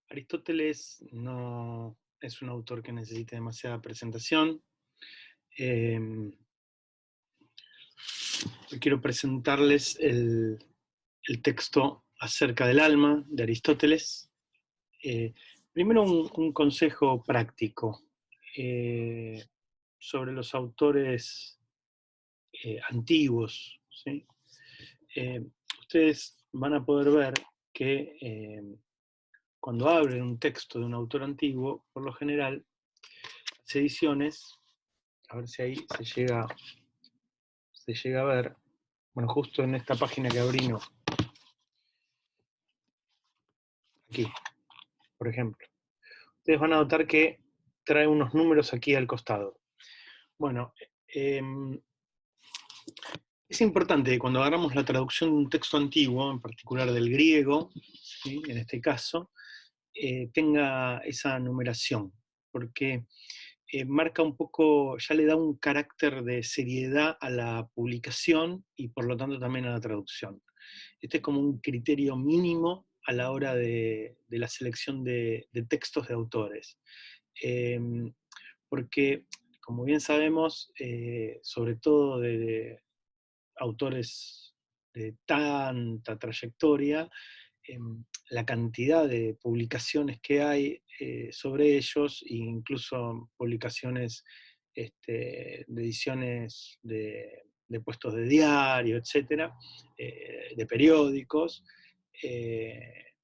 Aristóteles no es un autor que necesite demasiada presentación. Hoy quiero presentarles el texto acerca del alma de Aristóteles. Primero un consejo práctico sobre los autores antiguos, ¿sí? Eh, Ustedes van a poder ver que cuando abren un texto de un autor antiguo, por lo general, las ediciones, a ver si ahí se llega a ver, bueno, justo en esta página que abrí, no, aquí, por ejemplo. Ustedes van a notar que trae unos números aquí al costado. Bueno, eh, es importante que cuando agarramos la traducción de un texto antiguo, en particular del griego, ¿sí?, en este caso, tenga esa numeración, porque marca un poco, ya le da un carácter de seriedad a la publicación y por lo tanto también a la traducción. Este es como un criterio mínimo a la hora de la selección de textos de autores. Eh, Porque, como bien sabemos, sobre todo de autores de tanta trayectoria, eh, la cantidad de publicaciones que hay sobre ellos, incluso publicaciones de ediciones de puestos de diario, etcétera, de periódicos, eh,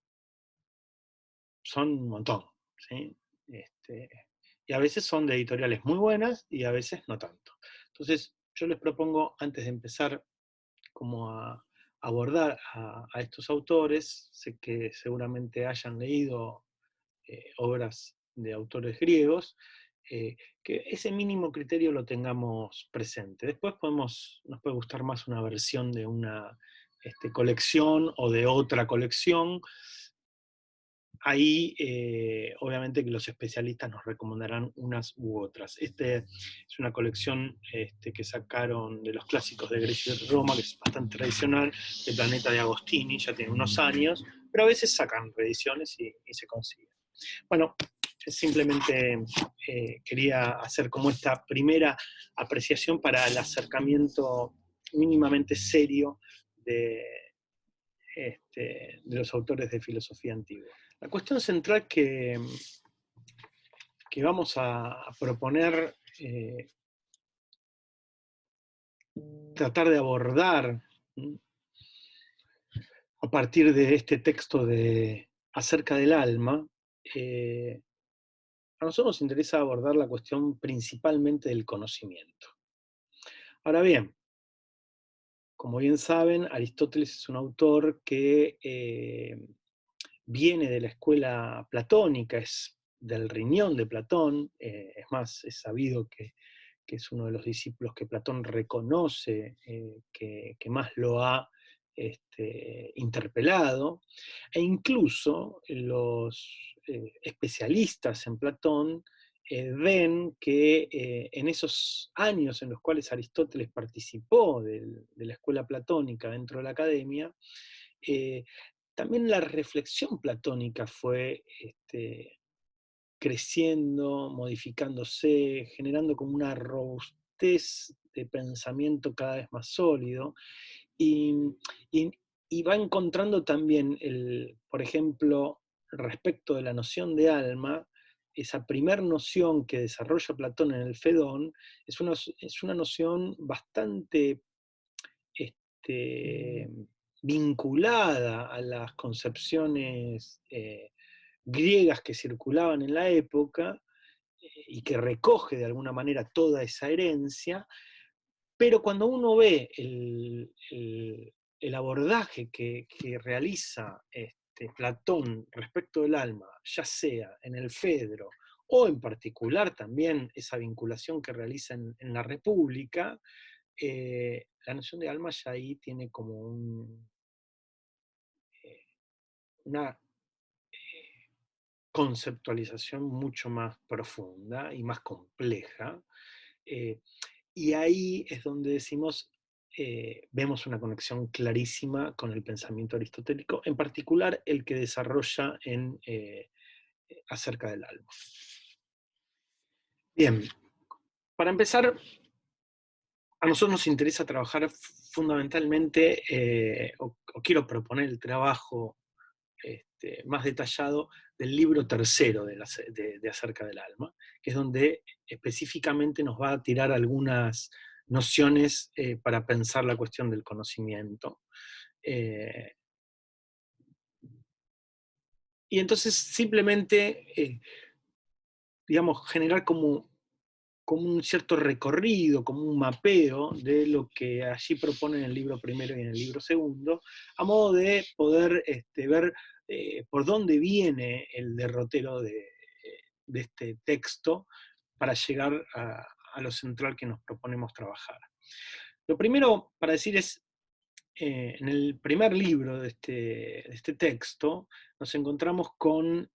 son un montón, ¿sí? Este, y a veces son de editoriales muy buenas y a veces no tanto. Entonces, yo les propongo, antes de empezar como a abordar a estos autores, sé que seguramente hayan leído obras de autores griegos, que ese mínimo criterio lo tengamos presente. Después nos puede gustar más una versión de una colección o de otra colección. Ahí, obviamente, que los especialistas nos recomendarán unas u otras. Es una colección que sacaron de los clásicos de Grecia y Roma, que es bastante tradicional, de Planeta de Agostini, ya tiene unos años, pero a veces sacan reediciones y se consiguen. Bueno, simplemente quería hacer como esta primera apreciación para el acercamiento mínimamente serio de, de los autores de filosofía antigua. La cuestión central que vamos a proponer, tratar de abordar a partir de este texto acerca del alma, a nosotros nos interesa abordar la cuestión principalmente del conocimiento. Ahora bien, como bien saben, Aristóteles es un autor que viene de la escuela platónica, es del riñón de Platón, es más, es sabido que es uno de los discípulos que Platón reconoce, que más lo ha interpelado, e incluso los especialistas en Platón ven que en esos años en los cuales Aristóteles participó de la escuela platónica dentro de la academia, eh, también la reflexión platónica fue creciendo, modificándose, generando como una robustez de pensamiento cada vez más sólido, y, y- y va encontrando también, por ejemplo, respecto de la noción de alma, esa primer noción que desarrolla Platón en el Fedón, es una noción bastante este, vinculada a las concepciones griegas que circulaban en la época, y que recoge de alguna manera toda esa herencia, pero cuando uno ve el abordaje que realiza Platón respecto del alma, ya sea en el Fedro o en particular también esa vinculación que realiza en la República, la noción de alma ya ahí tiene como una conceptualización mucho más profunda y más compleja. eh, y ahí es donde decimos, vemos una conexión clarísima con el pensamiento aristotélico, en particular el que desarrolla en acerca del alma. Bien, para empezar, a nosotros nos interesa trabajar fundamentalmente, o quiero proponer el trabajo más detallado del libro tercero de Acerca del Alma, que es donde específicamente nos va a tirar algunas nociones para pensar la cuestión del conocimiento. Y entonces simplemente, digamos, generar como un cierto recorrido, como un mapeo de lo que allí propone en el libro primero y en el libro segundo, a modo de poder ver por dónde viene el derrotero de este texto para llegar a lo central que nos proponemos trabajar. Lo primero para decir es, en el primer libro de este texto, nos encontramos con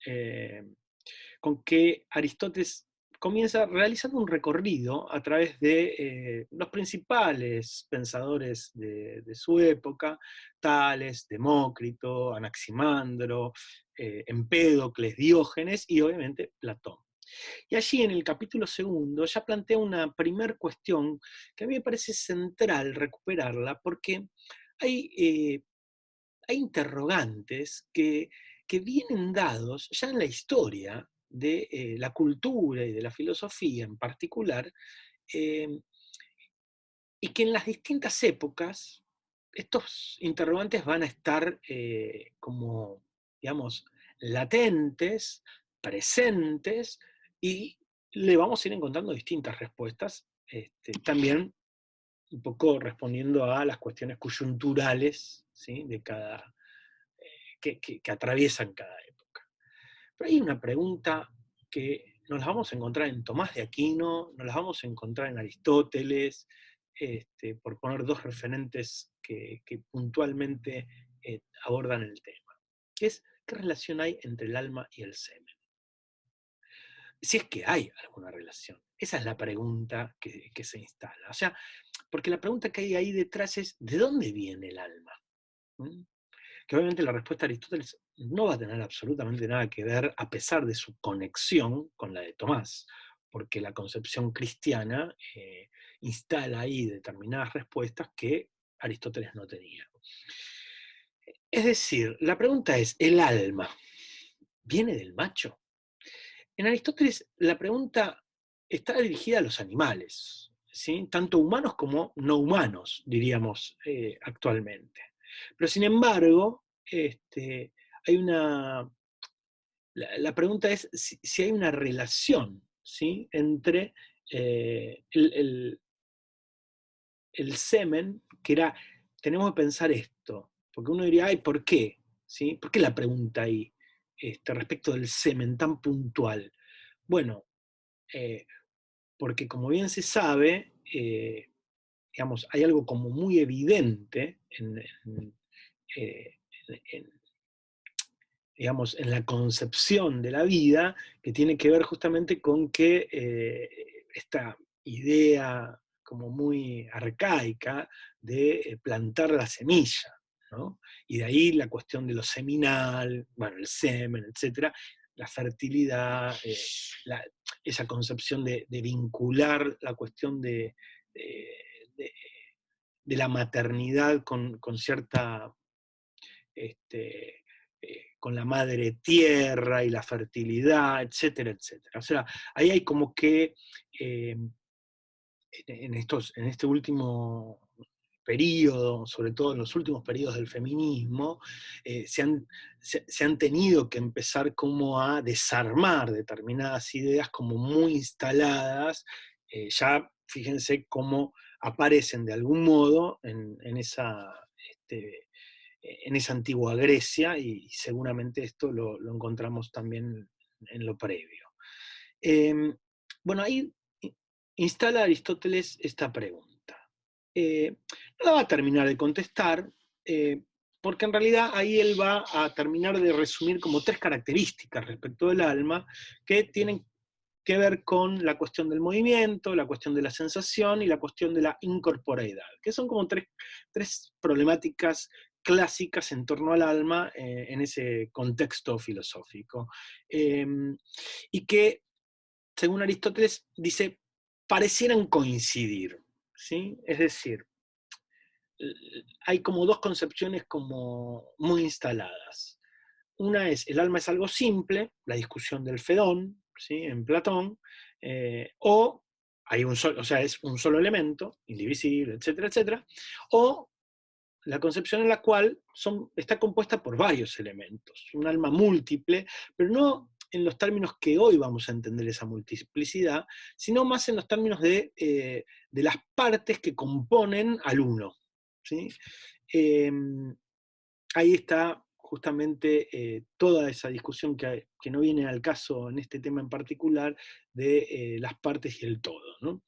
que Aristóteles comienza realizando un recorrido a través de los principales pensadores de su época, Tales, Demócrito, Anaximandro, Empédocles, Diógenes y obviamente Platón. Y allí en el capítulo segundo ya plantea una primer cuestión que a mí me parece central recuperarla, porque hay, hay interrogantes que vienen dados ya en la historia de la cultura y de la filosofía en particular, eh, y que en las distintas épocas estos interrogantes van a estar como, digamos, latentes, presentes, y le vamos a ir encontrando distintas respuestas, también un poco respondiendo a las cuestiones coyunturales, ¿sí?, de cada, que atraviesan cada época. Pero hay una pregunta que nos la vamos a encontrar en Tomás de Aquino, nos la vamos a encontrar en Aristóteles, por poner dos referentes que puntualmente abordan el tema, que es: ¿qué relación hay entre el alma y el semen? Si es que hay alguna relación. Esa es la pregunta que se instala. O sea, porque la pregunta que hay ahí detrás es: ¿de dónde viene el alma? ¿Mm? Que obviamente la respuesta de Aristóteles no va a tener absolutamente nada que ver, a pesar de su conexión con la de Tomás, porque la concepción cristiana instala ahí determinadas respuestas que Aristóteles no tenía. Es decir, la pregunta es: ¿el alma viene del macho? En Aristóteles la pregunta está dirigida a los animales, ¿sí?, tanto humanos como no humanos, diríamos actualmente. Pero sin embargo, hay la pregunta es si hay una relación, ¿sí?, entre el semen, que era, tenemos que pensar esto, porque uno diría: ay, ¿por qué? ¿Sí? ¿Por qué la pregunta ahí, respecto del semen tan puntual? Bueno, eh, porque como bien se sabe, digamos, hay algo como muy evidente eh, en, digamos, en la concepción de la vida, que tiene que ver justamente con que esta idea como muy arcaica de plantar la semilla, ¿no? Y de ahí la cuestión de lo seminal, bueno, el semen, etcétera, la fertilidad, esa concepción de vincular la cuestión de, de- de la maternidad con cierta, con la madre tierra y la fertilidad, etcétera, etcétera. O sea, ahí hay como que en este último periodo, sobre todo en los últimos periodos del feminismo, se han tenido que empezar como a desarmar determinadas ideas como muy instaladas, ya fíjense cómo aparecen de algún modo este, en esa antigua Grecia, y seguramente esto lo encontramos también en lo previo. Bueno, ahí instala Aristóteles esta pregunta. No la va a terminar de contestar, porque en realidad ahí él va a terminar de resumir como tres características respecto del alma que tienen que ver con la cuestión del movimiento, la cuestión de la sensación y la cuestión de la incorporeidad, que son como tres problemáticas clásicas en torno al alma en ese contexto filosófico. Y que, según Aristóteles, dice, parecieran coincidir, ¿sí? Es decir, hay como dos concepciones como muy instaladas. Una es, el alma es algo simple, la discusión del Fedón, ¿sí? En Platón, o hay un solo, o sea, es un solo elemento, indivisible, etcétera, etcétera, o la concepción en la cual está compuesta por varios elementos, un alma múltiple, pero no en los términos que hoy vamos a entender esa multiplicidad, sino más en los términos de las partes que componen al uno, ¿sí? Eh, Ahí está justamente toda esa discusión que no viene al caso en este tema en particular de las partes y el todo, ¿no?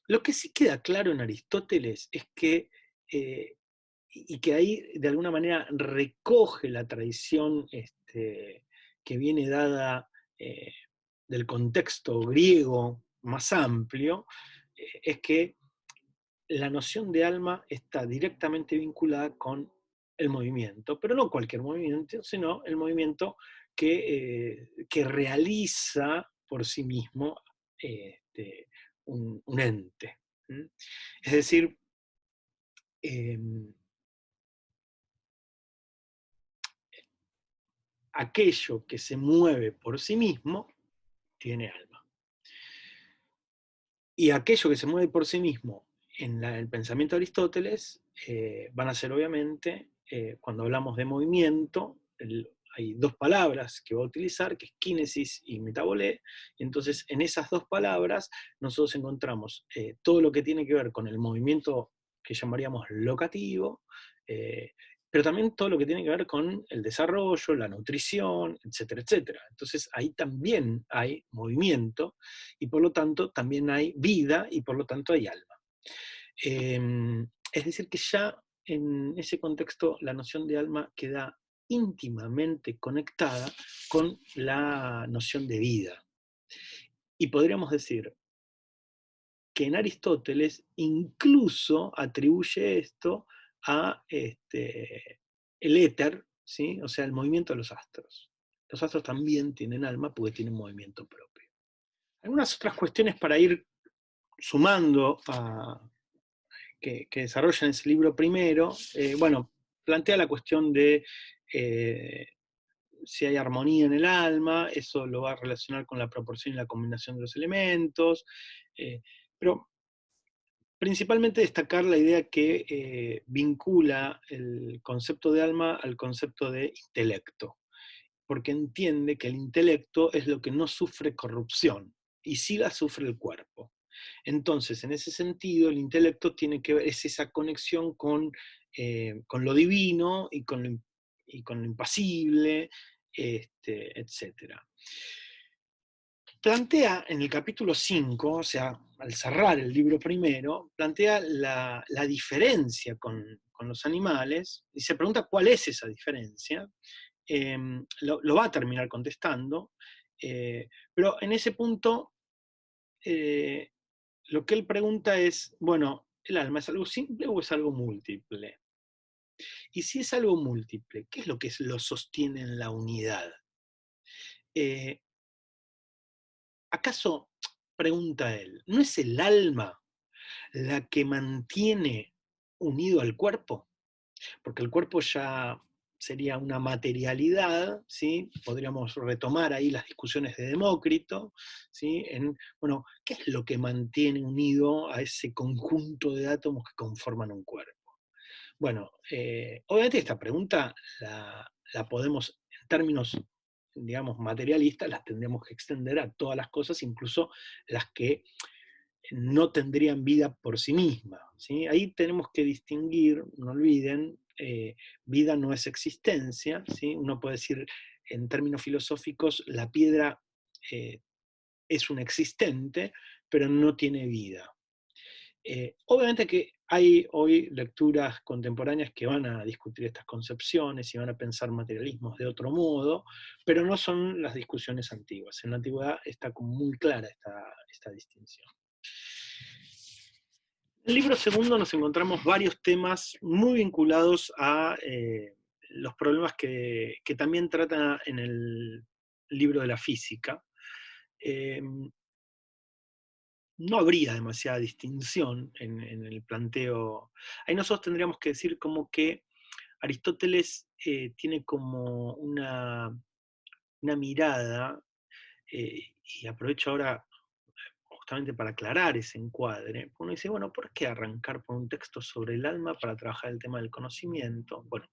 Lo que sí queda claro en Aristóteles es que, y que ahí de alguna manera recoge la tradición que viene dada eh, del contexto griego más amplio, es que la noción de alma está directamente vinculada con el movimiento, pero no cualquier movimiento, sino el movimiento que realiza por sí mismo un ente. ¿Mm? Es decir, eh, aquello que se mueve por sí mismo tiene alma. Y aquello que se mueve por sí mismo en el pensamiento de Aristóteles van a ser obviamente, cuando hablamos de movimiento, hay dos palabras que va a utilizar, que es kínesis y metabolé, y entonces en esas dos palabras nosotros encontramos todo lo que tiene que ver con el movimiento que llamaríamos locativo, pero también todo lo que tiene que ver con el desarrollo, la nutrición, etcétera, etcétera. Entonces ahí también hay movimiento, y por lo tanto también hay vida, y por lo tanto hay alma. Es decir, que ya en ese contexto la noción de alma queda íntimamente conectada con la noción de vida. Y podríamos decir que en Aristóteles incluso atribuye esto a el éter, ¿sí? O sea, el movimiento de los astros. Los astros también tienen alma porque tienen movimiento propio. Algunas otras cuestiones para ir sumando que desarrolla en ese libro primero, bueno, plantea la cuestión de si hay armonía en el alma, eso lo va a relacionar con la proporción y la combinación de los elementos, pero principalmente destacar la idea que vincula el concepto de alma al concepto de intelecto, porque entiende que el intelecto es lo que no sufre corrupción, y sí la sufre el cuerpo. Entonces, en ese sentido, el intelecto tiene que ver, es esa conexión con lo divino y con lo impasible, etc. Plantea en el capítulo 5, o sea, al cerrar el libro primero, plantea la diferencia con los animales, y se pregunta cuál es esa diferencia. Lo va a terminar contestando, pero en ese punto lo que él pregunta es, bueno, ¿el alma es algo simple o es algo múltiple? Y si es algo múltiple, ¿qué es lo que lo sostiene en la unidad? Eh, ¿Acaso, pregunta él, no es el alma la que mantiene unido al cuerpo? Porque el cuerpo ya sería una materialidad, ¿sí? Podríamos retomar ahí las discusiones de Demócrito, ¿sí? Bueno, ¿qué es lo que mantiene unido a ese conjunto de átomos que conforman un cuerpo? Bueno, obviamente esta pregunta la podemos, en términos, digamos, materialistas, las tendremos que extender a todas las cosas, incluso las que no tendrían vida por sí mismas, ¿sí? Ahí tenemos que distinguir, no olviden, vida no es existencia, ¿sí? Uno puede decir, en términos filosóficos, la piedra es un existente, pero no tiene vida. Obviamente que hay hoy lecturas contemporáneas que van a discutir estas concepciones y van a pensar materialismos de otro modo, pero no son las discusiones antiguas. En la antigüedad está como muy clara esta distinción. En el libro segundo nos encontramos varios temas muy vinculados a los problemas que también trata en el libro de la física. Eh, no habría demasiada distinción en el planteo. Ahí nosotros tendríamos que decir como que Aristóteles tiene como una mirada, y aprovecho ahora justamente para aclarar ese encuadre. Uno dice, bueno, ¿por qué arrancar por un texto sobre el alma para trabajar el tema del conocimiento? Bueno,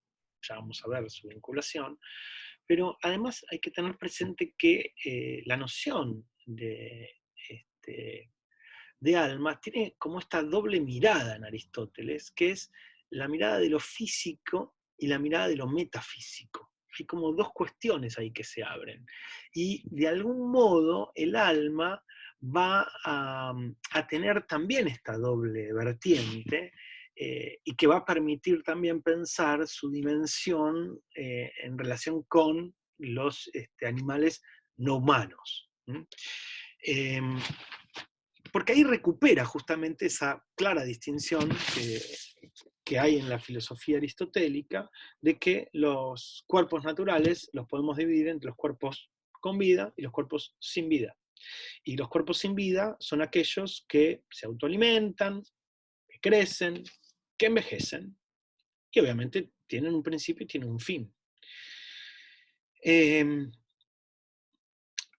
ya vamos a ver su vinculación, pero además hay que tener presente que la noción este, de alma tiene como esta doble mirada en Aristóteles, que es la mirada de lo físico y la mirada de lo metafísico. Hay como dos cuestiones ahí que se abren. Y de algún modo el alma va a tener también esta doble vertiente, y que va a permitir también pensar su dimensión en relación con los animales no humanos. Eh, Porque ahí recupera justamente esa clara distinción que hay en la filosofía aristotélica, de que los cuerpos naturales los podemos dividir entre los cuerpos con vida y los cuerpos sin vida. Y los cuerpos sin vida son aquellos que se autoalimentan, que crecen, que envejecen, y obviamente tienen un principio y tienen un fin.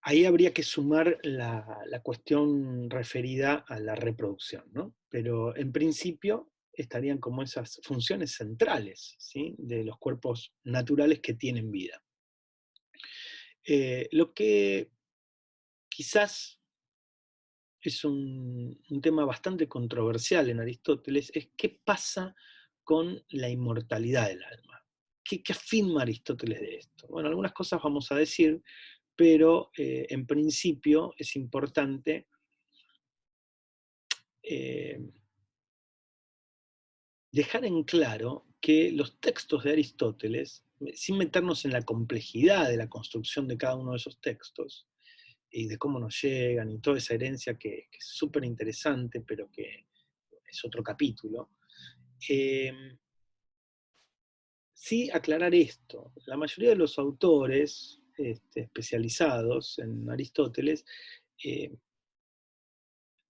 Ahí habría que sumar la cuestión referida a la reproducción, ¿no? Pero en principio estarían como esas funciones centrales, ¿sí?, de los cuerpos naturales que tienen vida. Lo que quizás es un tema bastante controversial en Aristóteles es qué pasa con la inmortalidad del alma. ¿Qué afirma Aristóteles de esto? Bueno, algunas cosas vamos a decir, pero en principio es importante eh, dejar en claro que los textos de Aristóteles, sin meternos en la complejidad de la construcción de cada uno de esos textos, y de cómo nos llegan, y toda esa herencia que es súper interesante, pero que es otro capítulo, sí aclarar esto. La mayoría de los autores especializados en Aristóteles eh,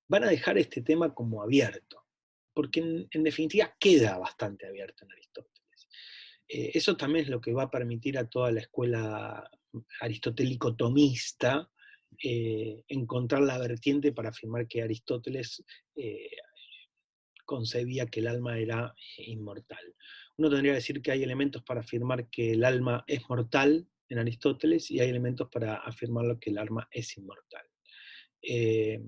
van a dejar este tema como abierto, porque en definitiva queda bastante abierto en Aristóteles. Eso también es lo que va a permitir a toda la escuela aristotélico-tomista encontrar la vertiente para afirmar que Aristóteles concebía que el alma era inmortal. Uno tendría que decir que hay elementos para afirmar que el alma es mortal en Aristóteles y hay elementos para afirmar que el alma es inmortal. Eh,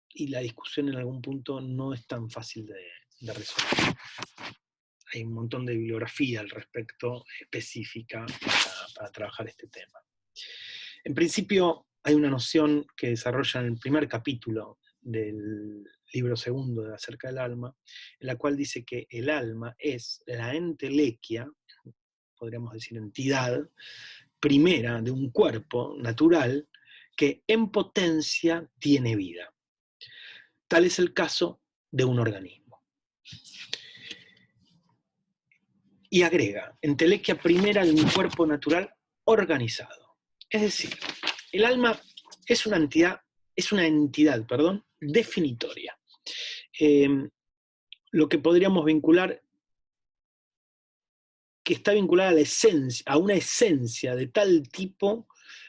y la discusión en algún punto no es tan fácil de resolver. Hay un montón de bibliografía al respecto específica para trabajar este tema. En principio, hay una noción que desarrolla en el primer capítulo del libro segundo de Acerca del Alma, en la cual dice que el alma es la entelequia, podríamos decir entidad, primera de un cuerpo natural que en potencia tiene vida. Tal es el caso de un organismo. Y agrega, entelequia primera de un cuerpo natural organizado. Es decir, el alma es una entidad, definitoria. Lo que podríamos vincular, que está vinculada a la esencia, a una esencia de tal tipo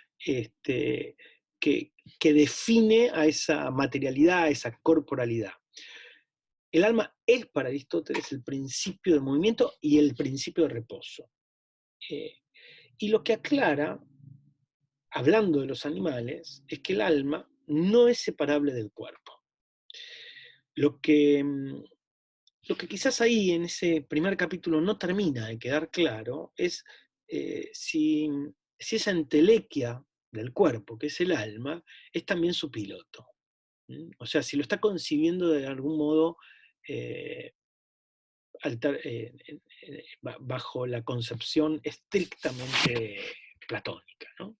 que define a esa materialidad, a esa corporalidad. El alma es para Aristóteles el principio de movimiento y el principio de reposo. Y lo que aclara, hablando de los animales, es que el alma no es separable del cuerpo. Lo que quizás ahí en ese primer capítulo no termina de quedar claro es si esa entelequia del cuerpo, que es el alma, es también su piloto. O sea, si lo está concibiendo de algún modo bajo la concepción estrictamente platónica, ¿no?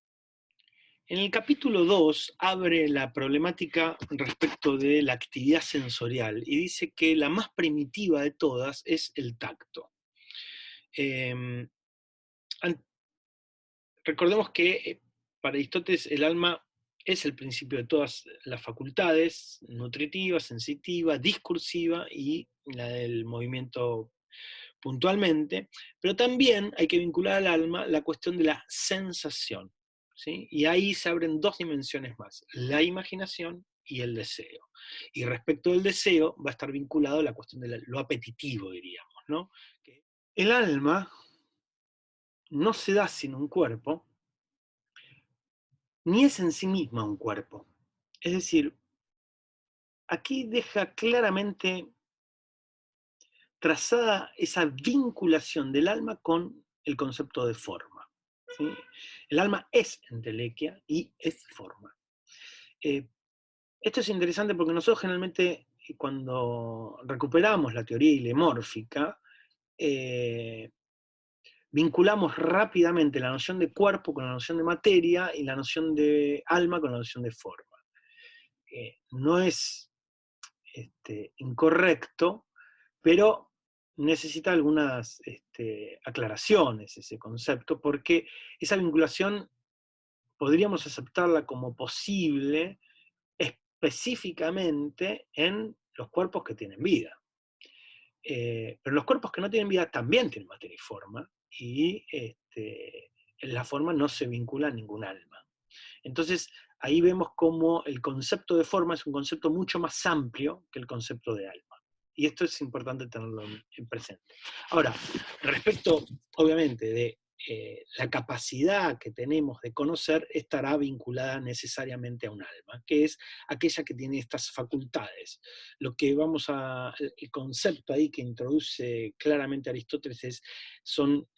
En el capítulo 2 abre la problemática respecto de la actividad sensorial y dice que la más primitiva de todas es el tacto. Eh, Recordemos que para Aristóteles el alma es el principio de todas las facultades, nutritiva, sensitiva, discursiva y la del movimiento puntualmente, pero también hay que vincular al alma la cuestión de la sensación, ¿sí? Y ahí se abren dos dimensiones más, la imaginación y el deseo. Y respecto del deseo va a estar vinculado a la cuestión de lo apetitivo, diríamos, ¿no? El alma no se da sin un cuerpo, ni es en sí misma un cuerpo. Es decir, aquí deja claramente trazada esa vinculación del alma con el concepto de forma. ¿Sí? El alma es entelequia y es forma. Eh, Esto es interesante porque nosotros generalmente cuando recuperamos la teoría ilemórfica, eh, vinculamos rápidamente la noción de cuerpo con la noción de materia y la noción de alma con la noción de forma. No es incorrecto, pero necesita algunas aclaraciones ese concepto, porque esa vinculación podríamos aceptarla como posible específicamente en los cuerpos que tienen vida. Pero los cuerpos que no tienen vida también tienen materia y forma, y en la forma no se vincula a ningún alma. Entonces, ahí vemos cómo el concepto de forma es un concepto mucho más amplio que el concepto de alma. Y esto es importante tenerlo en presente. Ahora, respecto, obviamente, de la capacidad que tenemos de conocer, estará vinculada necesariamente a un alma, que es aquella que tiene estas facultades. Lo que el concepto ahí que introduce claramente Aristóteles son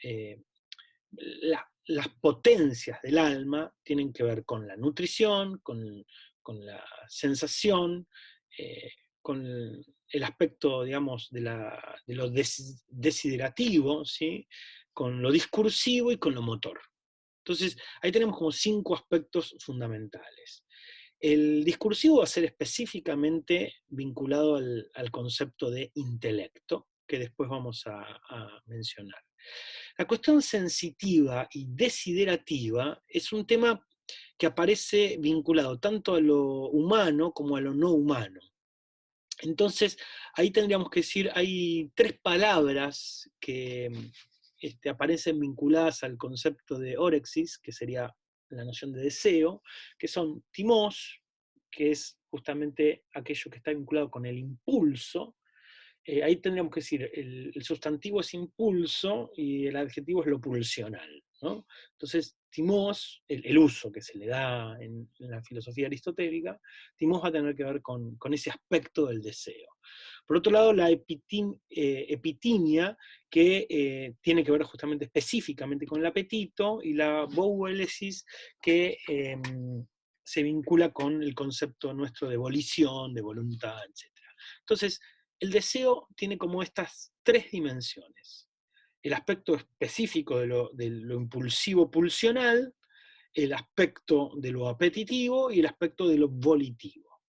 las potencias del alma tienen que ver con la nutrición, con la sensación, eh, con el aspecto, digamos, de lo desiderativo, ¿sí? Con lo discursivo y con lo motor. Entonces, ahí tenemos como 5 aspectos fundamentales. El discursivo va a ser específicamente vinculado al concepto de intelecto, que después vamos a mencionar. La cuestión sensitiva y desiderativa es un tema que aparece vinculado tanto a lo humano como a lo no humano. Entonces, ahí tendríamos que decir, hay 3 palabras que aparecen vinculadas al concepto de orexis, que sería la noción de deseo, que son timos, que es justamente aquello que está vinculado con el impulso. Ahí tendríamos que decir, el sustantivo es impulso y el adjetivo es lo pulsional, ¿no? Entonces, timos, el uso que se le da en la filosofía aristotélica, timos va a tener que ver con ese aspecto del deseo. Por otro lado, la epitimia, que tiene que ver justamente específicamente con el apetito, y la bouélesis, que se vincula con el concepto nuestro de volición, de voluntad, etc. Entonces, el deseo tiene como estas 3 dimensiones. El aspecto específico de lo impulsivo pulsional, el aspecto de lo apetitivo y el aspecto de lo volitivo.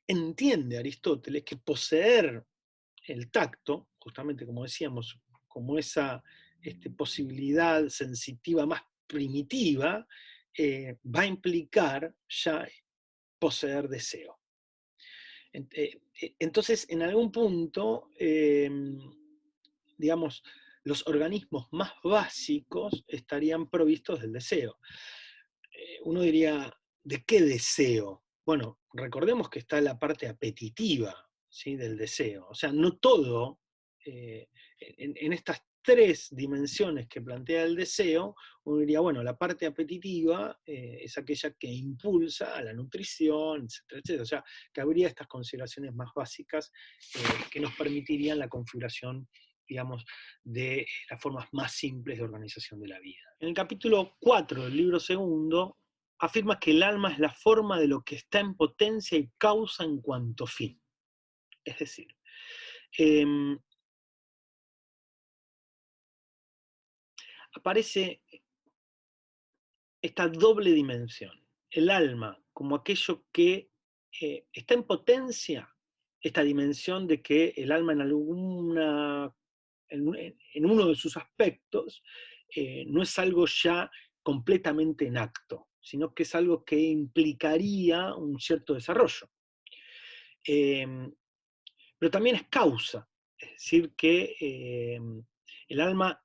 Entiende Aristóteles que poseer el tacto, justamente como decíamos, como esa posibilidad sensitiva más primitiva, va a implicar ya poseer deseo. Entonces, en algún punto, digamos, los organismos más básicos estarían provistos del deseo. Uno diría, ¿de qué deseo? Bueno, recordemos que está la parte apetitiva, ¿sí? Del deseo. O sea, no todo, en estas 3 dimensiones que plantea el deseo, uno diría, bueno, la parte apetitiva es aquella que impulsa a la nutrición, etcétera, etcétera. O sea, que habría estas consideraciones más básicas que nos permitirían la configuración, digamos, de las formas más simples de organización de la vida. En el capítulo 4 del libro segundo, afirma que el alma es la forma de lo que está en potencia y causa en cuanto fin. Es decir, eh, aparece esta doble dimensión, el alma como aquello que está en potencia, esta dimensión de que el alma en uno de sus aspectos no es algo ya completamente en acto, sino que es algo que implicaría un cierto desarrollo. Eh, pero también es causa, es decir, que el alma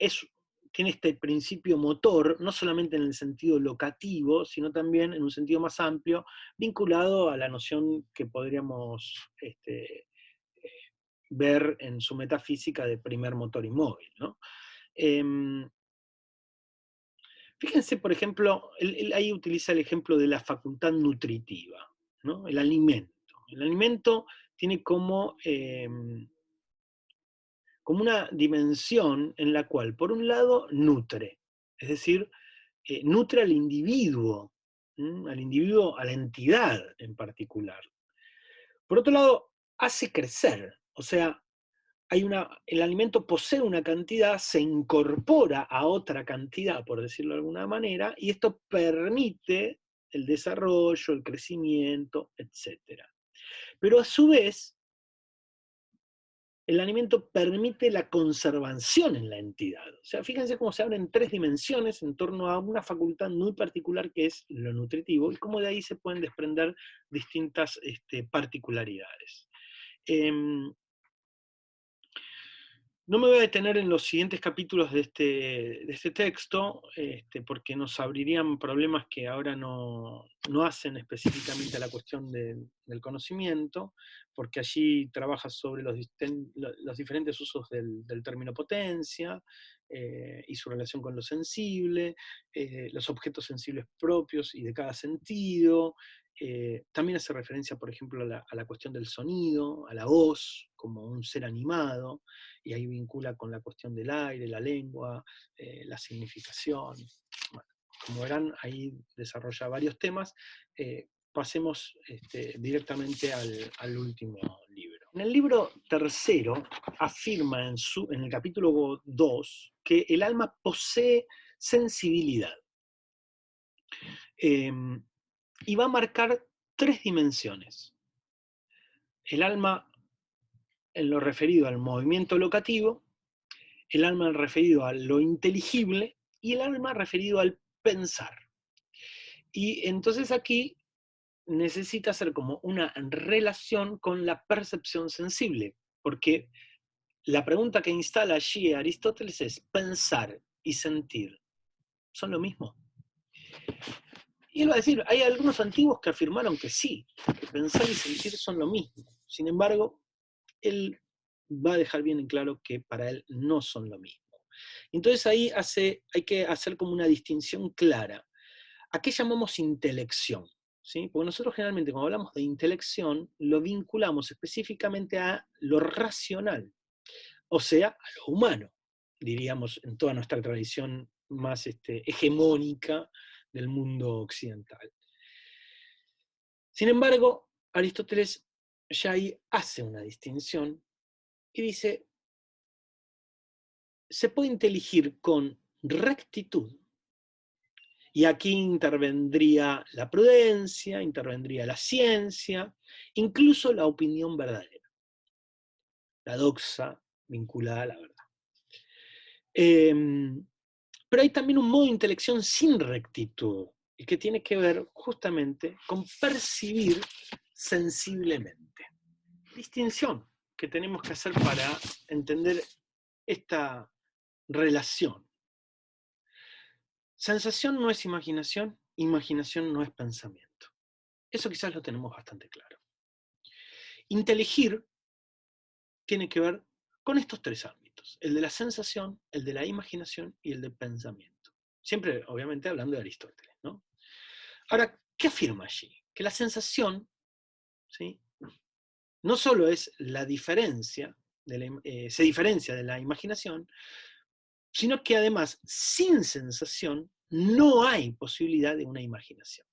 tiene este principio motor, no solamente en el sentido locativo, sino también en un sentido más amplio, vinculado a la noción que podríamos ver en su metafísica de primer motor inmóvil, ¿no? Fíjense, por ejemplo, él ahí utiliza el ejemplo de la facultad nutritiva, ¿no? El alimento. El alimento tiene como una dimensión en la cual, por un lado, nutre, es decir, nutre al individuo, a la entidad en particular. Por otro lado, hace crecer, o sea, el alimento posee una cantidad, se incorpora a otra cantidad, por decirlo de alguna manera, y esto permite el desarrollo, el crecimiento, etc. Pero a su vez, el alimento permite la conservación en la entidad. O sea, fíjense cómo se abren tres dimensiones en torno a una facultad muy particular que es lo nutritivo, y cómo de ahí se pueden desprender distintas particularidades. No me voy a detener en los siguientes capítulos de este texto, porque nos abrirían problemas que ahora no hacen específicamente a la cuestión del conocimiento, porque allí trabaja sobre los diferentes usos del término potencia, y su relación con lo sensible, los objetos sensibles propios y de cada sentido. También hace referencia, por ejemplo, a la cuestión del sonido, a la voz como un ser animado, y ahí vincula con la cuestión del aire, la lengua, la significación. Bueno, como verán, ahí desarrolla varios temas. Pasemos directamente al último libro. En el libro tercero afirma en el capítulo 2 que el alma posee sensibilidad. Y va a marcar tres dimensiones. El alma en lo referido al movimiento locativo, el alma referido a lo inteligible y el alma referido al pensar. Y entonces aquí necesita hacer como una relación con la percepción sensible, porque la pregunta que instala allí Aristóteles es: ¿pensar y sentir son lo mismo? Y él va a decir, hay algunos antiguos que afirmaron que sí, que pensar y sentir son lo mismo. Sin embargo, él va a dejar bien en claro que para él no son lo mismo. Entonces ahí hay que hacer como una distinción clara. ¿A qué llamamos intelección? ¿Sí? Porque nosotros generalmente cuando hablamos de intelección lo vinculamos específicamente a lo racional, o sea, a lo humano, diríamos en toda nuestra tradición más hegemónica del mundo occidental. Sin embargo, Aristóteles ya ahí hace una distinción y dice: se puede inteligir con rectitud. Y aquí intervendría la prudencia, intervendría la ciencia, incluso la opinión verdadera, la doxa vinculada a la verdad. Pero hay también un modo de intelección sin rectitud, y que tiene que ver justamente con percibir sensiblemente. Distinción que tenemos que hacer para entender esta relación. Sensación no es imaginación, imaginación no es pensamiento. Eso quizás lo tenemos bastante claro. Inteligir tiene que ver con estos tres ámbitos: el de la sensación, el de la imaginación y el del pensamiento. Siempre, obviamente, hablando de Aristóteles, ¿no? Ahora, ¿qué afirma allí? Que la sensación, ¿sí?, no solo es la diferencia, se diferencia de la imaginación, sino que además, sin sensación, no hay posibilidad de una imaginación.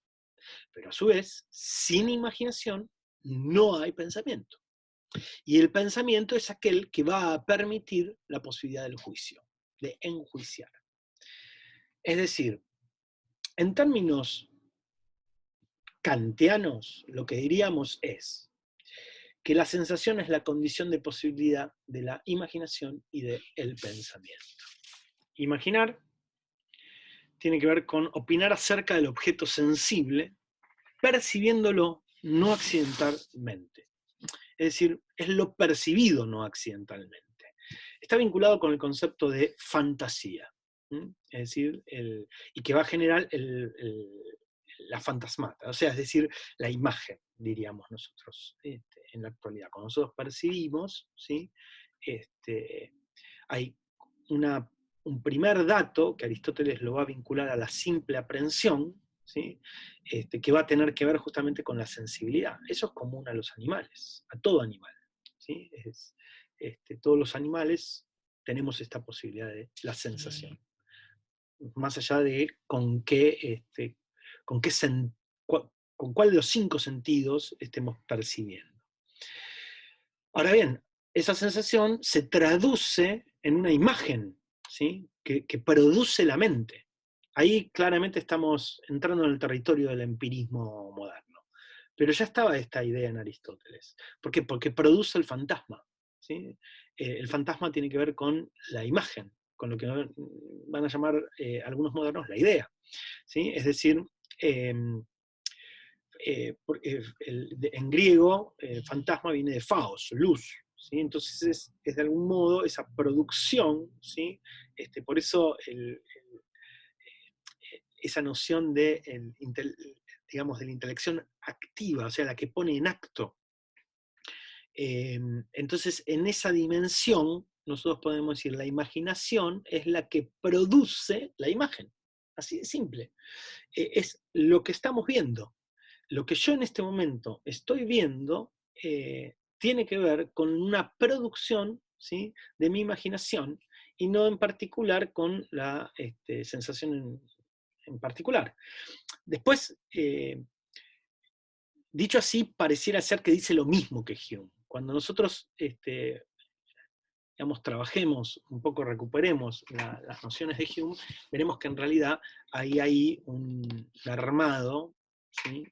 Pero a su vez, sin imaginación, no hay pensamiento. Y el pensamiento es aquel que va a permitir la posibilidad del juicio, de enjuiciar. Es decir, En términos kantianos, lo que diríamos es que la sensación es la condición de posibilidad de la imaginación y del pensamiento. Imaginar tiene que ver con opinar acerca del objeto sensible, percibiéndolo no accidentalmente. Es decir, es lo percibido no accidentalmente. Está vinculado con el concepto de fantasía, es decir, y que va a generar la fantasmata, o sea, es decir, la imagen, diríamos nosotros, en la actualidad. Cuando nosotros percibimos, ¿sí? Hay un primer dato que Aristóteles lo va a vincular a la simple aprehensión, ¿sí? Que va a tener que ver justamente con la sensibilidad. Eso es común a los animales, a todo animal, ¿sí? Todos los animales tenemos esta posibilidad de la sensación, más allá de con cuál de los 5 sentidos estemos percibiendo. Ahora bien, esa sensación se traduce en una imagen, ¿sí? que produce la mente. Ahí claramente estamos entrando en el territorio del empirismo moderno. Pero ya estaba esta idea en Aristóteles. ¿Por qué? Porque produce el fantasma, ¿sí? El fantasma tiene que ver con la imagen, con lo que van a llamar algunos modernos la idea, ¿sí? Es decir, en griego, fantasma viene de faos, luz, ¿sí? Entonces es de algún modo esa producción, ¿sí? Por eso esa noción de, digamos, de la intelección activa, o sea, la que pone en acto. Entonces, en esa dimensión, nosotros podemos decir, la imaginación es la que produce la imagen. Así de simple. Es lo que estamos viendo. Lo que yo en este momento estoy viendo tiene que ver con una producción, ¿sí? de mi imaginación, y no en particular con la sensación en particular. Después, dicho así, pareciera ser que dice lo mismo que Hume. Cuando nosotros digamos, trabajemos un poco, recuperemos las nociones de Hume, veremos que en realidad ahí hay un armado, ¿sí?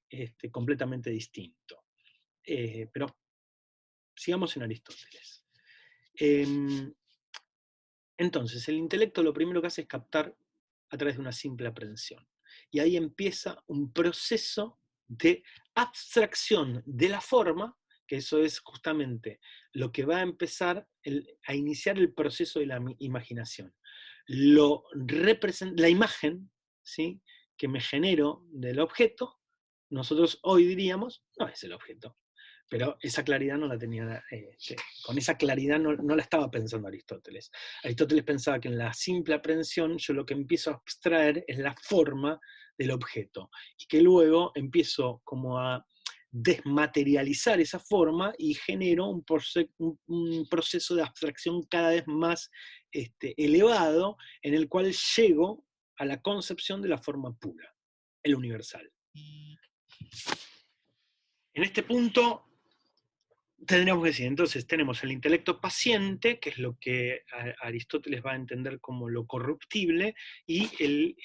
Completamente distinto. Pero sigamos en Aristóteles. Entonces, el intelecto lo primero que hace es captar a través de una simple aprehensión. Y ahí empieza un proceso de abstracción de la forma, que eso es justamente lo que va a empezar a iniciar el proceso de la imaginación. La imagen, ¿sí? que me genero del objeto, nosotros hoy diríamos, no es el objeto. Pero esa claridad no la tenía, con esa claridad no la estaba pensando Aristóteles. Aristóteles pensaba que en la simple aprehensión yo lo que empiezo a abstraer es la forma del objeto, y que luego empiezo como a desmaterializar esa forma y genero un proceso de abstracción cada vez más elevado, en el cual llego a la concepción de la forma pura, el universal. En este punto tendríamos que decir, entonces tenemos el intelecto paciente, que es lo que Aristóteles va a entender como lo corruptible, y el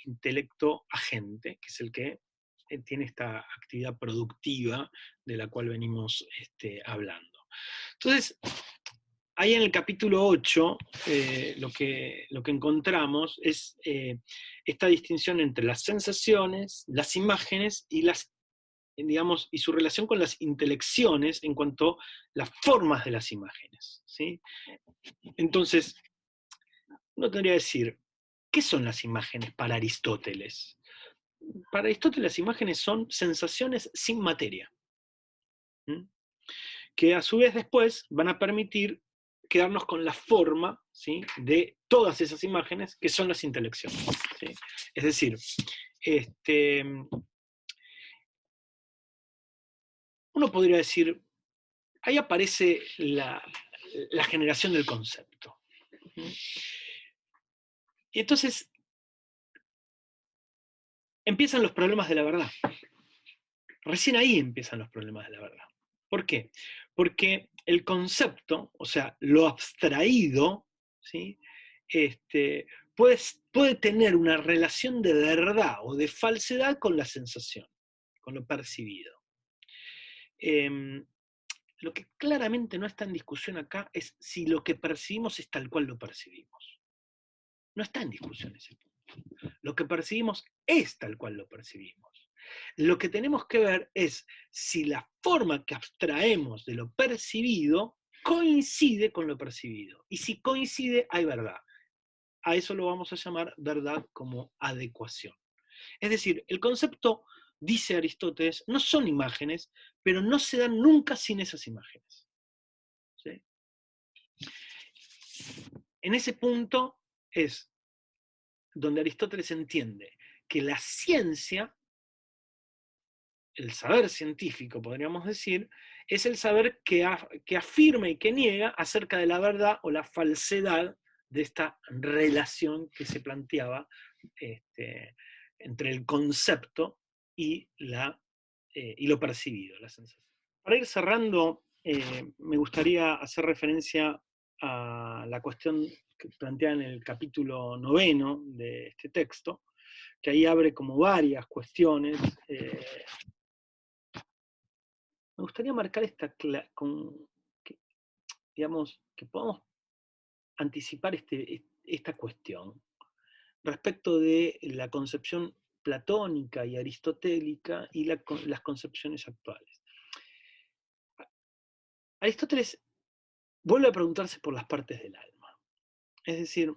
intelecto agente, que es el que tiene esta actividad productiva de la cual venimos hablando. Entonces, ahí en el capítulo 8, lo que encontramos es esta distinción entre las sensaciones, las imágenes y digamos, y su relación con las intelecciones en cuanto a las formas de las imágenes, ¿sí? Entonces, uno tendría que decir, ¿qué son las imágenes para Aristóteles? Para Aristóteles las imágenes son sensaciones sin materia, que a su vez después van a permitir quedarnos con la forma, ¿sí? de todas esas imágenes que son las intelecciones, ¿sí? Es decir, uno podría decir, ahí aparece la generación del concepto. Y entonces empiezan los problemas de la verdad. Recién ahí empiezan los problemas de la verdad. ¿Por qué? Porque el concepto, o sea, lo abstraído, ¿sí? puede tener una relación de verdad o de falsedad con la sensación, con lo percibido. Lo que claramente no está en discusión acá es si lo que percibimos es tal cual lo percibimos. No está en discusión ese punto. Lo que percibimos es tal cual lo percibimos. Lo que tenemos que ver es si la forma que abstraemos de lo percibido coincide con lo percibido. Y si coincide, hay verdad. A eso lo vamos a llamar verdad como adecuación. Es decir, el concepto, dice Aristóteles, no son imágenes, pero no se dan nunca sin esas imágenes. ¿Sí? En ese punto es donde Aristóteles entiende que la ciencia, el saber científico, podríamos decir, es el saber que afirma y que niega acerca de la verdad o la falsedad de esta relación que se planteaba entre el concepto y lo percibido, la sensación. Para ir cerrando, me gustaría hacer referencia a la cuestión que plantea en el capítulo 9 de este texto, que ahí abre como varias cuestiones. Me gustaría marcar digamos, que podamos anticipar esta cuestión respecto de la concepción platónica y aristotélica y las concepciones actuales. Aristóteles vuelve a preguntarse por las partes del alma. Es decir,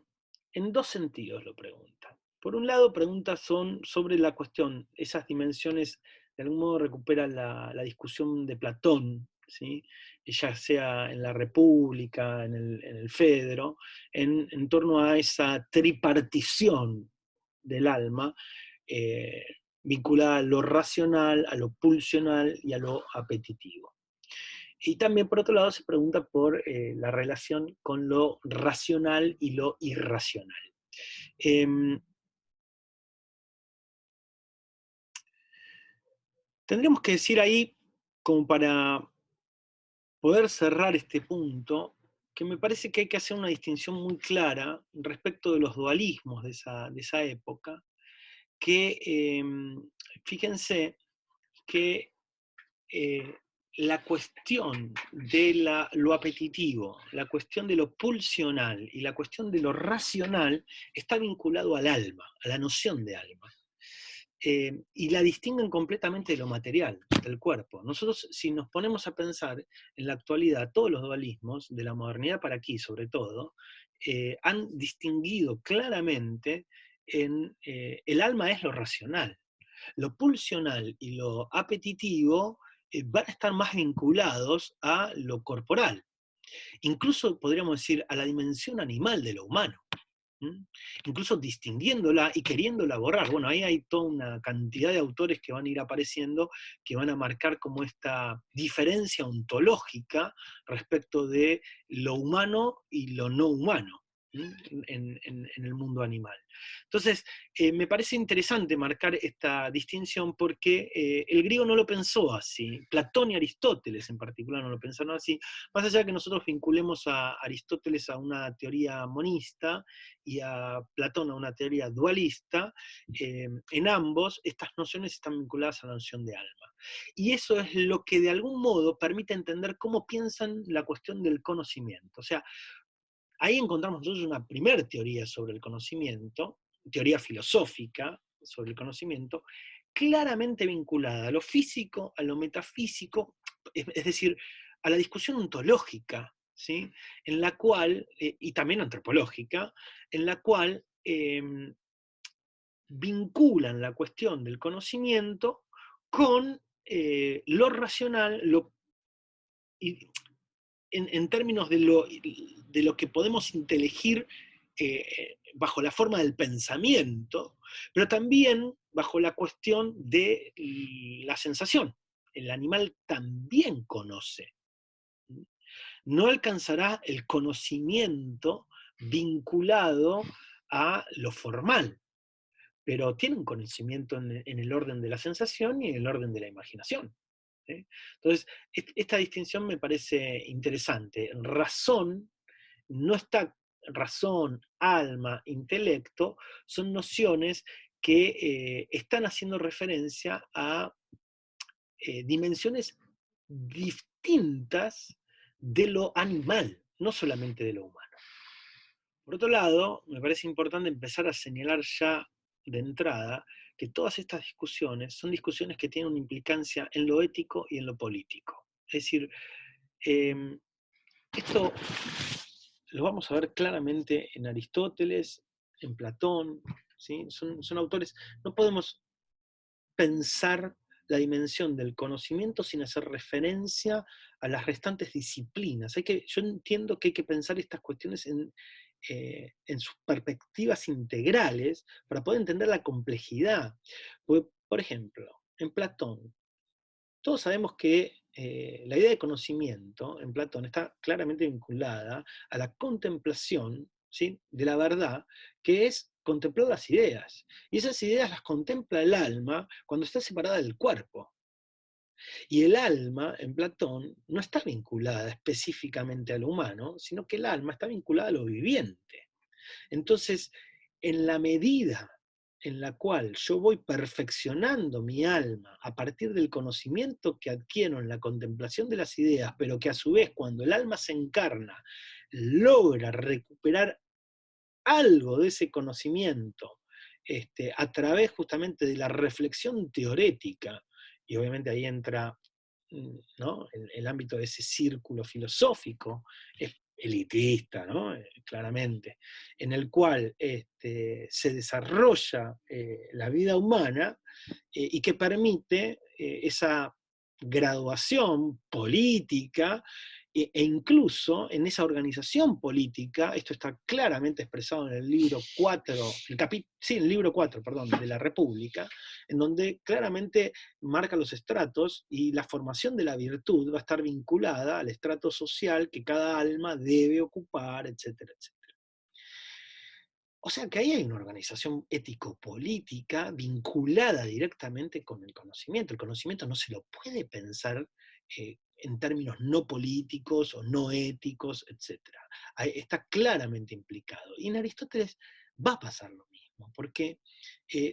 en dos sentidos lo pregunta. Por un lado, preguntas son sobre la cuestión, esas dimensiones, de algún modo recupera la discusión de Platón, ¿sí? Ya sea en la República, en el Fedro, en torno a esa tripartición del alma, vinculada a lo racional, a lo pulsional y a lo apetitivo. Y también, por otro lado, se pregunta por la relación con lo racional y lo irracional. Tendríamos que decir ahí, como para poder cerrar este punto, que me parece que hay que hacer una distinción muy clara respecto de los dualismos de esa época, que fíjense que la cuestión de lo apetitivo, la cuestión de lo pulsional y la cuestión de lo racional está vinculado al alma, a la noción de alma. Y la distinguen completamente de lo material, del cuerpo. Nosotros, si nos ponemos a pensar en la actualidad, todos los dualismos, de la modernidad para aquí sobre todo, han distinguido claramente el alma es lo racional. Lo pulsional y lo apetitivo van a estar más vinculados a lo corporal. Incluso podríamos decir a la dimensión animal de lo humano. Incluso distinguiéndola y queriéndola borrar. Bueno, ahí hay toda una cantidad de autores que van a ir apareciendo, que van a marcar como esta diferencia ontológica respecto de lo humano y lo no humano en el mundo animal. Entonces, me parece interesante marcar esta distinción porque el griego no lo pensó así, Platón y Aristóteles en particular no lo pensaron así, más allá de que nosotros vinculemos a Aristóteles a una teoría monista y a Platón a una teoría dualista, en ambos estas nociones están vinculadas a la noción de alma. Y eso es lo que de algún modo permite entender cómo piensan la cuestión del conocimiento. O sea, ahí encontramos nosotros una primera teoría sobre el conocimiento, teoría filosófica sobre el conocimiento, claramente vinculada a lo físico, a lo metafísico, es decir, a la discusión ontológica, ¿sí? En la cual, y también antropológica, en la cual vinculan la cuestión del conocimiento con lo racional, y, en términos de lo que podemos inteligir bajo la forma del pensamiento, pero también bajo la cuestión de la sensación. El animal también conoce. No alcanzará el conocimiento vinculado a lo formal, pero tiene un conocimiento en el orden de la sensación y en el orden de la imaginación. ¿Sí? Entonces, esta distinción me parece interesante. Razón no está razón, alma, intelecto, son nociones que están haciendo referencia a dimensiones distintas de lo animal, no solamente de lo humano. Por otro lado, me parece importante empezar a señalar ya de entrada que todas estas discusiones son discusiones que tienen una implicancia en lo ético y en lo político. Es decir, esto lo vamos a ver claramente en Aristóteles, en Platón, ¿sí? Son autores, no podemos pensar la dimensión del conocimiento sin hacer referencia a las restantes disciplinas. Yo entiendo que hay que pensar estas cuestiones en sus perspectivas integrales para poder entender la complejidad. Por ejemplo, en Platón, todos sabemos que la idea de conocimiento en Platón está claramente vinculada a la contemplación, ¿sí?, de la verdad, que es contemplar las ideas. Y esas ideas las contempla el alma cuando está separada del cuerpo. Y el alma, en Platón, no está vinculada específicamente a lo humano, sino que el alma está vinculada a lo viviente. Entonces, en la medida en la cual yo voy perfeccionando mi alma a partir del conocimiento que adquiero en la contemplación de las ideas, pero que a su vez cuando el alma se encarna logra recuperar algo de ese conocimiento a través justamente de la reflexión teorética, y obviamente ahí entra, ¿no?, el ámbito de ese círculo filosófico elitista, ¿no?, claramente, en el cual se desarrolla la vida humana y que permite esa graduación política e incluso en esa organización política, esto está claramente expresado en el libro 4, el libro 4, perdón, de la República, en donde claramente marca los estratos y la formación de la virtud va a estar vinculada al estrato social que cada alma debe ocupar, etcétera, etcétera. O sea que ahí hay una organización ético-política vinculada directamente con el conocimiento. El conocimiento no se lo puede pensar en términos no políticos o no éticos, etc. Ahí está claramente implicado. Y en Aristóteles va a pasar lo mismo, porque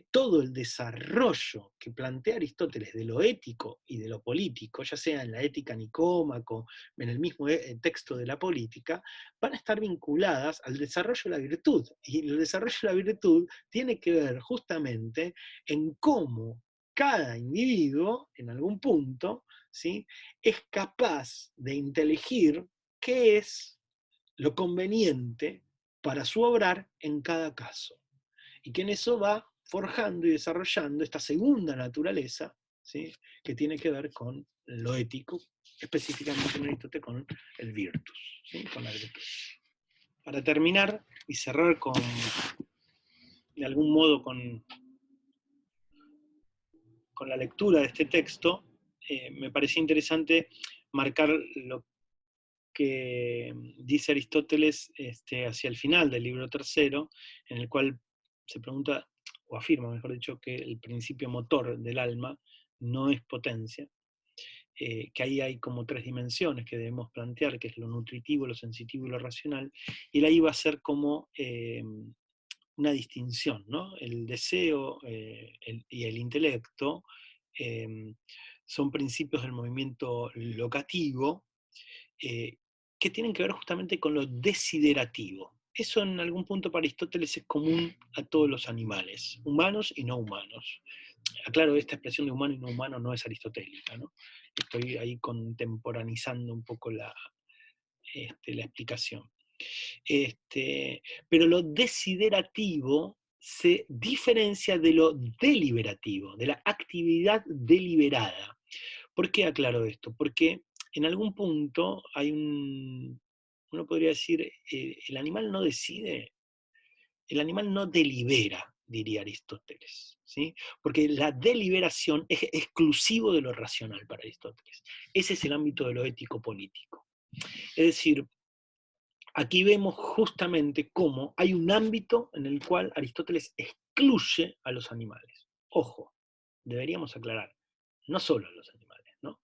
todo el desarrollo que plantea Aristóteles de lo ético y de lo político, ya sea en la Ética Nicómaco, en el mismo texto de la política, van a estar vinculadas al desarrollo de la virtud. Y el desarrollo de la virtud tiene que ver justamente en cómo cada individuo, en algún punto, ¿sí?, es capaz de inteligir qué es lo conveniente para su obrar en cada caso. Y que en eso va forjando y desarrollando esta segunda naturaleza, ¿sí?, que tiene que ver con lo ético, específicamente en Aristóteles con el virtus, ¿sí?, con la virtud. Para terminar y cerrar de algún modo con la lectura de este texto, me parecía interesante marcar lo que dice Aristóteles hacia el final del libro tercero, en el cual se pregunta, o afirma, mejor dicho, que el principio motor del alma no es potencia, que ahí hay como tres dimensiones que debemos plantear, que es lo nutritivo, lo sensitivo y lo racional, y él ahí va a ser como una distinción, ¿no? El deseo y el intelecto son principios del movimiento locativo, que tienen que ver justamente con lo desiderativo. Eso en algún punto para Aristóteles es común a todos los animales, humanos y no humanos. Aclaro, esta expresión de humano y no humano no es aristotélica, ¿no? Estoy ahí contemporaneizando un poco la explicación. Pero lo desiderativo se diferencia de lo deliberativo, de la actividad deliberada. ¿Por qué aclaro esto? Porque en algún punto uno podría decir, el animal no decide, el animal no delibera, diría Aristóteles, ¿sí? Porque la deliberación es exclusivo de lo racional para Aristóteles. Ese es el ámbito de lo ético-político. Es decir, aquí vemos justamente cómo hay un ámbito en el cual Aristóteles excluye a los animales. Ojo, deberíamos aclarar, no solo a los animales, ¿no?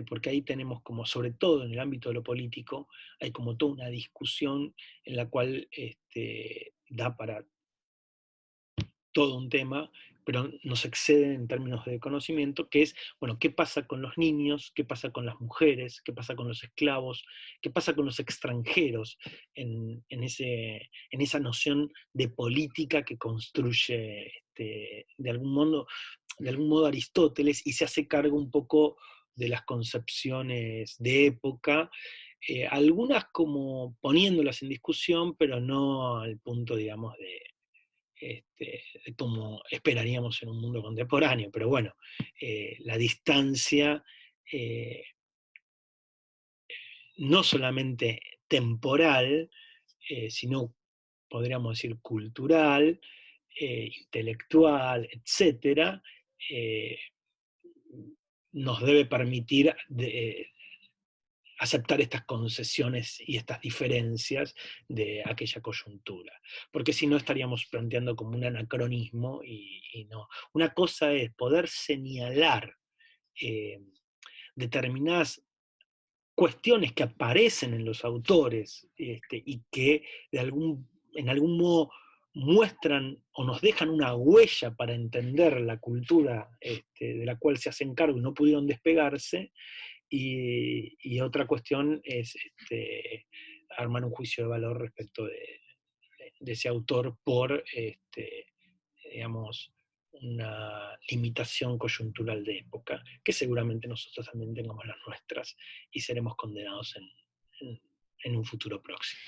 porque ahí tenemos como, sobre todo en el ámbito de lo político, hay como toda una discusión en la cual da para todo un tema, pero nos excede en términos de conocimiento, que es, bueno, ¿qué pasa con los niños? ¿Qué pasa con las mujeres? ¿Qué pasa con los esclavos? ¿Qué pasa con los extranjeros en esa noción de política que construye de algún modo Aristóteles y se hace cargo un poco de las concepciones de época, algunas como poniéndolas en discusión, pero no al punto, digamos, como esperaríamos en un mundo contemporáneo, pero bueno, la distancia eh, no solamente temporal, sino podríamos decir cultural, intelectual, etcétera, eh, nos debe permitir aceptar estas concesiones y estas diferencias de aquella coyuntura, porque si no estaríamos planteando como un anacronismo y no. Una cosa es poder señalar eh, determinadas cuestiones que aparecen en los autores y que en algún modo muestran o nos dejan una huella para entender la cultura de la cual se hacen cargo y no pudieron despegarse, y otra cuestión es armar un juicio de valor respecto de ese autor por, digamos, una limitación coyuntural de época, que seguramente nosotros también tengamos las nuestras y seremos condenados en un futuro próximo.